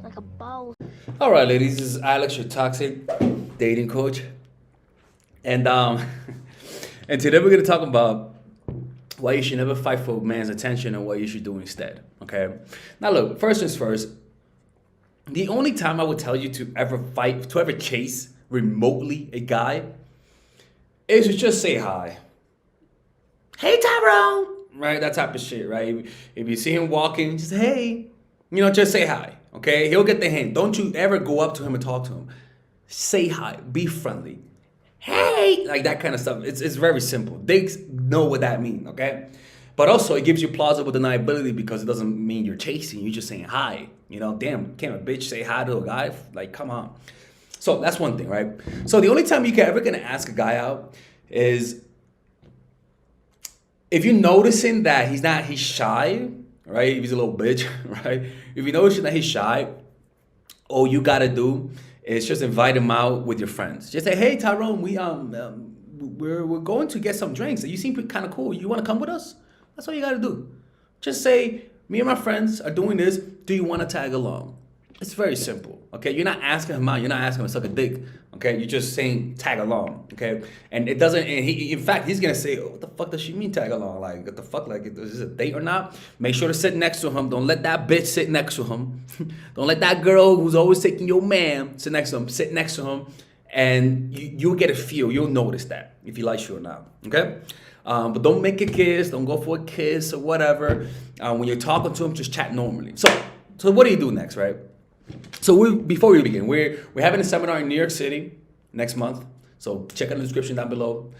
like a boss. All right, ladies, this is Alex, your toxic dating coach, and and today we're gonna talk about why you should never fight for a man's attention and what you should do instead. Okay. Now, look, first things first. The only time I would tell you to ever fight, to ever chase remotely a guy, is to just say hi. Hey, Tyrone. Right, that type of shit. Right. If you see him walking, just hey. Just say hi, okay? He'll get the hint. Don't you ever go up to him and talk to him. Say hi. Be friendly. Hey! Like that kind of stuff. It's very simple. They know what that means, okay? But also, it gives you plausible deniability because it doesn't mean you're chasing. You're just saying hi. Damn, can't a bitch say hi to a guy? Like, come on. So that's one thing, right? So the only time you can ever gonna ask a guy out is if you're noticing that he's shy, right? If he's a little bitch, right? If you notice that he's shy, all you gotta do is just invite him out with your friends. Just say, "Hey, Tyrone, we're going to get some drinks. You seem kind of cool. You want to come with us?" That's all you gotta do. Just say, "Me and my friends are doing this. Do you want to tag along?" It's very simple, okay? You're not asking him out. You're not asking him to suck a dick, okay? You're just saying tag along, okay? And it doesn't. And in fact, he's gonna say, "Oh, what the fuck does she mean tag along? Like, what the fuck? Like, is this a date or not?" Make sure to sit next to him. Don't let that bitch sit next to him. Don't let that girl who's always taking your man sit next to him. Sit next to him, and you'll get a feel. You'll notice that if he likes you or not, okay? But don't make a kiss. Don't go for a kiss or whatever. When you're talking to him, just chat normally. So what do you do next, right? So before we begin, we're having a seminar in New York City next month. So check out the description down below,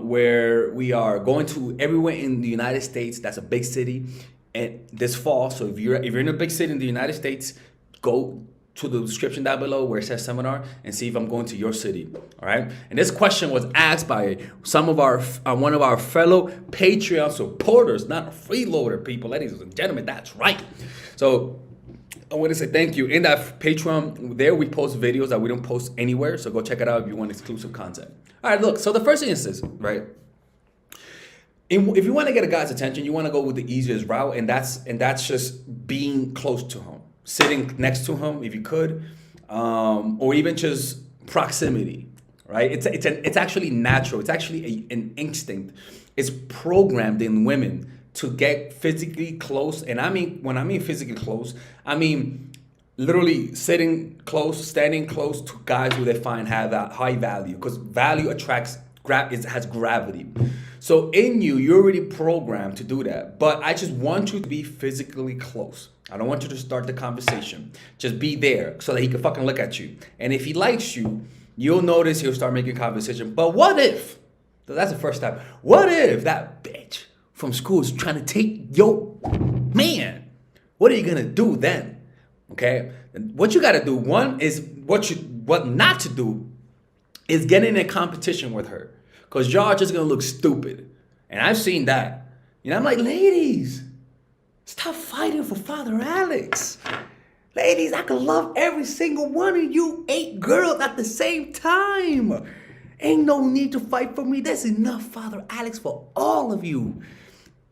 where we are going to everywhere in the United States. That's a big city, and this fall. So if you're in a big city in the United States, go to the description down below where it says seminar and see if I'm going to your city. All right. And this question was asked by some of one of our fellow Patreon supporters, not a freeloader, people, ladies and gentlemen. That's right. So I want to say thank you. In that Patreon, there we post videos that we don't post anywhere. So go check it out if you want exclusive content. All right, look. So the first thing is this, right? If you want to get a guy's attention, you want to go with the easiest route, and that's just being close to him, sitting next to him if you could, or even just proximity, right? It's actually natural. It's actually an instinct. It's programmed in women to get physically close. And when I mean physically close, I mean literally sitting close, standing close to guys who they find have that high value, because value attracts, has gravity. So in you're already programmed to do that. But I just want you to be physically close. I don't want you to start the conversation. Just be there so that he can fucking look at you. And if he likes you, you'll notice he'll start making conversation. But what if, that's the first step, what if that bitch from school is trying to take your man? What are you gonna do then? Okay, and what you gotta do, one is what not to do is get in a competition with her, because y'all are just gonna look stupid. And I've seen that. I'm like, ladies, stop fighting for Father Alex. Ladies, I can love every single one of you 8 girls at the same time. Ain't no need to fight for me. There's enough Father Alex for all of you.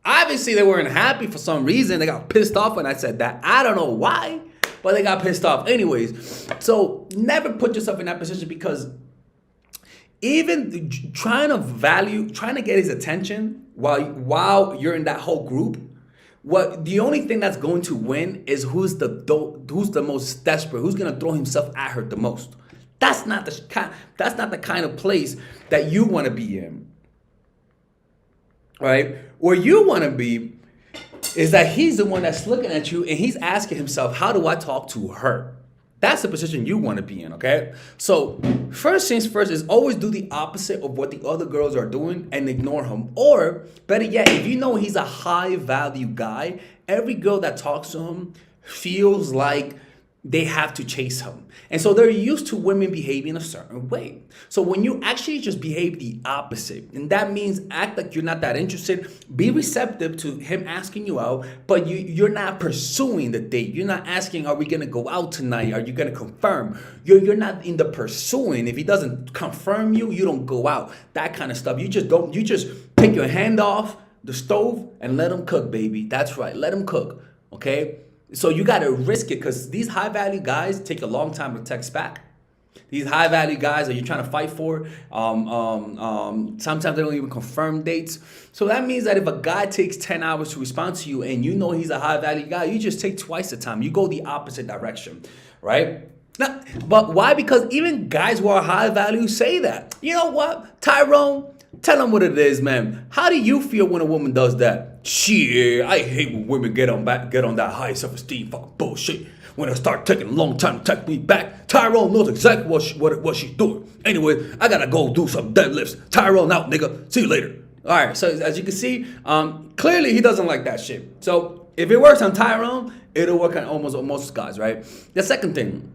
Obviously, they weren't happy for some reason. They got pissed off when I said that. I don't know why, but they got pissed off. Anyways, so never put yourself in that position, because even trying to get his attention while you're in that whole group, the only thing that's going to win is who's the most desperate, who's gonna throw himself at her the most. That's not the kind of place that you want to be in. Right? Where you want to be is that he's the one that's looking at you and he's asking himself, how do I talk to her? That's the position you want to be in, okay? So first things first is always do the opposite of what the other girls are doing and ignore him. Or better yet, if you know he's a high value guy, every girl that talks to him feels like they have to chase him. And so they're used to women behaving a certain way. So when you actually just behave the opposite, and that means act like you're not that interested, be receptive to him asking you out, but you're not pursuing the date. You're not asking, are we gonna go out tonight? Are you gonna confirm? You're not in the pursuing. If he doesn't confirm you, you don't go out. That kind of stuff. You just take your hand off the stove and let him cook, baby. That's right, let him cook, okay? So you got to risk it because these high value guys take a long time to text back. These high value guys that you're trying to fight for, sometimes they don't even confirm dates. So that means that if a guy takes 10 hours to respond to you and you know he's a high value guy, you just take twice the time. You go the opposite direction, right? Now, but why? Because even guys who are high value say that. You know what, Tyrone? Tell them what it is, man. How do you feel when a woman does that? Shit, I hate when women get on that high self-esteem fucking bullshit. When I start taking a long time to text me back, Tyrone knows exactly what she's doing. Anyway, I gotta go do some deadlifts. Tyrone out, nigga. See you later. All right, so as you can see, clearly he doesn't like that shit. So if it works on Tyrone, it'll work on almost most guys, right? The second thing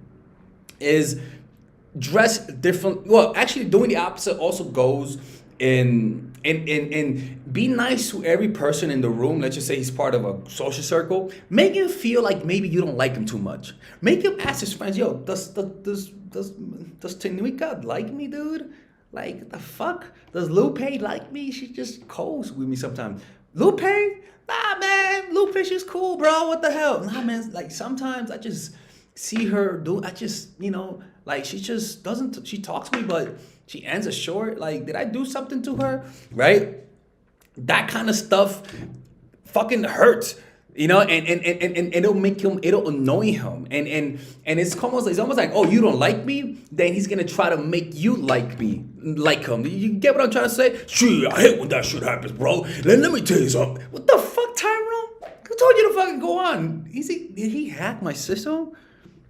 is dress different. Well, actually doing the opposite also goes in be nice to every person in the room. Let's just say he's part of a social circle. Make him feel like maybe you don't like him too much. Make him ask his friends, yo, does Tanika like me, dude? Like, what the fuck? Does Lupe like me? She just calls with me sometimes. Lupe? Nah, man. Lupe, she's cool, bro. What the hell? Nah, man. Like, sometimes I just see her like, she just doesn't, she talks to me, but she answers short. Like, did I do something to her? Right? That kind of stuff fucking hurts. And it'll annoy him. And it's almost like, oh, you don't like me? Then he's gonna try to make you like him. You get what I'm trying to say? Shit, I hate when that shit happens, bro. Let me tell you something. What the fuck, Tyrone? Who told you to fucking go on? Did he hack my system?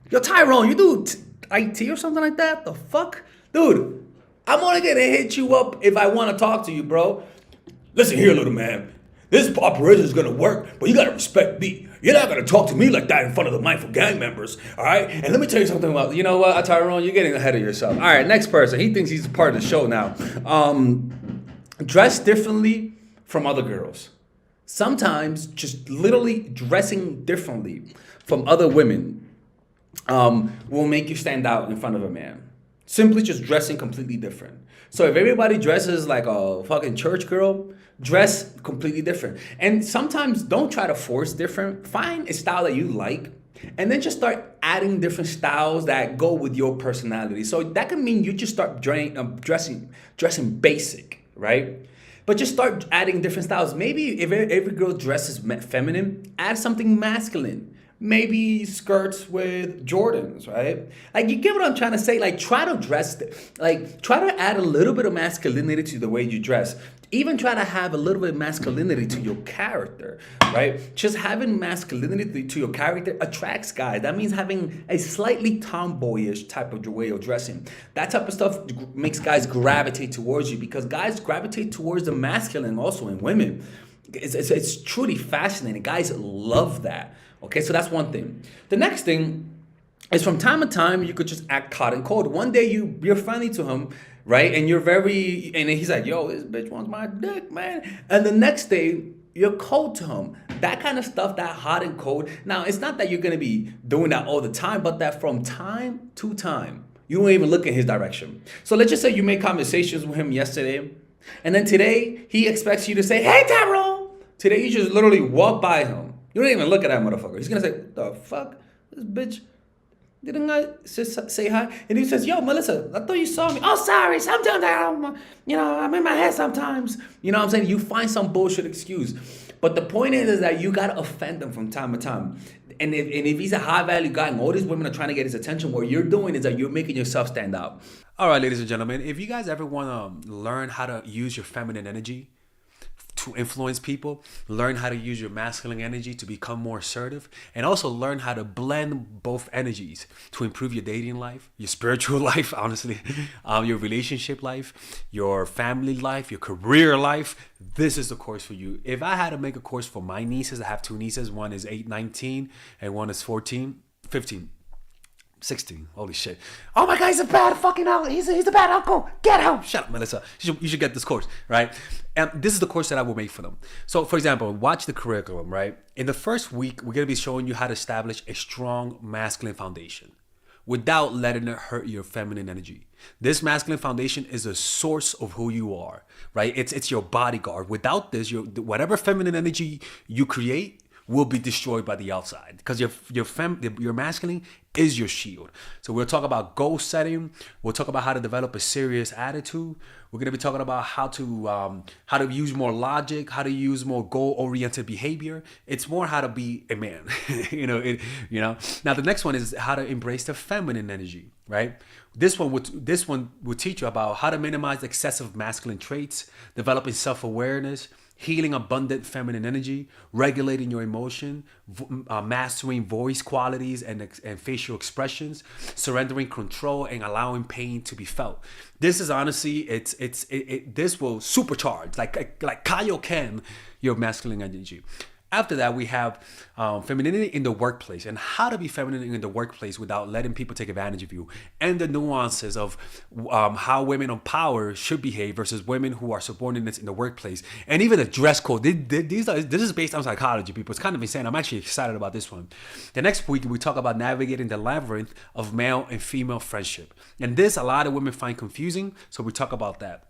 Yo, Tyrone, you do IT or something like that? The fuck? Dude, I'm only gonna hit you up if I wanna talk to you, bro. Listen here, little man. This operation is gonna work, but you gotta respect me. You're not gonna talk to me like that in front of the Mindful Gang members, all right? And let me tell you something about, you know what, Tyrone, you're getting ahead of yourself. All right, next person. He thinks he's a part of the show now. Dress differently from other girls. Sometimes just literally dressing differently from other women will make you stand out in front of a man. Simply just dressing completely different. So if everybody dresses like a fucking church girl, dress completely different. And sometimes don't try to force different. Find a style that you like, and then just start adding different styles that go with your personality. So that can mean you just start dressing basic, right? But just start adding different styles. Maybe if every girl dresses feminine, add something masculine. Maybe skirts with Jordans, right? Like, you get what I'm trying to say? Like, try to try to add a little bit of masculinity to the way you dress. Even try to have a little bit of masculinity to your character, right? Just having masculinity to your character attracts guys. That means having a slightly tomboyish type of way of dressing. That type of stuff makes guys gravitate towards you, because guys gravitate towards the masculine also in women. It's truly fascinating. Guys love that. Okay, so that's one thing. The next thing is, from time to time, you could just act hot and cold. One day you're friendly to him, right? And and he's like, yo, this bitch wants my dick, man. And the next day, you're cold to him. That kind of stuff, that hot and cold. Now, it's not that you're gonna be doing that all the time, but that from time to time, you don't even look in his direction. So let's just say you made conversations with him yesterday, and then today, he expects you to say, hey, Tyrone. Today, you just literally walk by him. You don't even look at that motherfucker. He's gonna say, the fuck? This bitch, didn't I say hi? And he says, yo, Melissa, I thought you saw me. Oh, sorry, sometimes I'm in my head sometimes. You know what I'm saying? You find some bullshit excuse. But the point is that you gotta offend them from time to time. And if he's a high value guy and all these women are trying to get his attention, what you're doing is that you're making yourself stand out. All right, ladies and gentlemen, if you guys ever wanna learn how to use your feminine energy to influence people, learn how to use your masculine energy to become more assertive, and also learn how to blend both energies to improve your dating life, your spiritual life, honestly, your relationship life, your family life, your career life, this is the course for you. If I had to make a course for my nieces, I have two nieces, one is 19 and one is 15. 16. Holy shit. Oh my God, he's a bad fucking uncle. He's a bad uncle. Get him. Shut up, Melissa. You should get this course, right? And this is the course that I will make for them. So, for example, watch the curriculum, right? In the first week, we're going to be showing you how to establish a strong masculine foundation without letting it hurt your feminine energy. This masculine foundation is a source of who you are, right? It's your bodyguard. Without this, whatever feminine energy you create will be destroyed by the outside, because your masculine is your shield. So we'll talk about goal setting. We'll talk about how to develop a serious attitude. We're gonna be talking about how to use more logic, how to use more goal-oriented behavior. It's more how to be a man. Now the next one is how to embrace the feminine energy, right? This one would teach you about how to minimize excessive masculine traits, developing self-awareness, healing abundant feminine energy, regulating your emotion, mastering voice qualities and facial expressions, surrendering control, and allowing pain to be felt. This is honestly, this will supercharge, like Kaioken, your masculine energy. After that, we have femininity in the workplace, and how to be feminine in the workplace without letting people take advantage of you, and the nuances of how women of power should behave versus women who are subordinates in the workplace, and even the dress code. This is based on psychology, people. It's kind of insane. I'm actually excited about this one. The next week, we talk about navigating the labyrinth of male and female friendship, and this a lot of women find confusing, so we talk about that.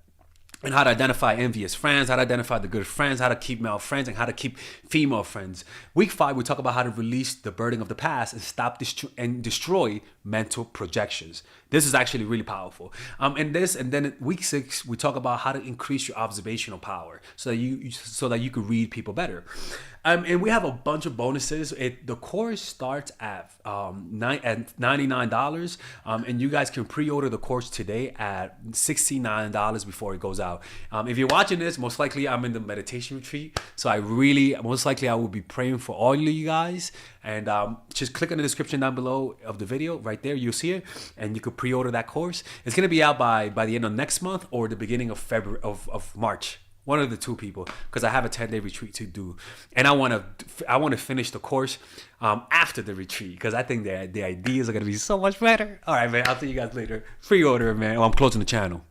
And how to identify envious friends, how to identify the good friends, how to keep male friends, and how to keep female friends. Week 5, we talk about how to release the burden of the past and stop and destroy mental projections. This is actually really powerful. And then week 6, we talk about how to increase your observational power so that you can read people better. And we have a bunch of bonuses. The course starts at $99, and you guys can pre-order the course today at $69 before it goes out. If you're watching this, most likely I'm in the meditation retreat, so most likely I will be praying for all of you guys. And just click on the description down below of the video. Right there, you'll see it, and you can pre-order that course. It's gonna be out by the end of next month or the beginning of February of March. One of the two, people, because I have a 10-day retreat to do, and I want to finish the course after the retreat, because I think the ideas are gonna be so much better. All right, man. I'll see you guys later. Pre-order, man. I'm closing the channel.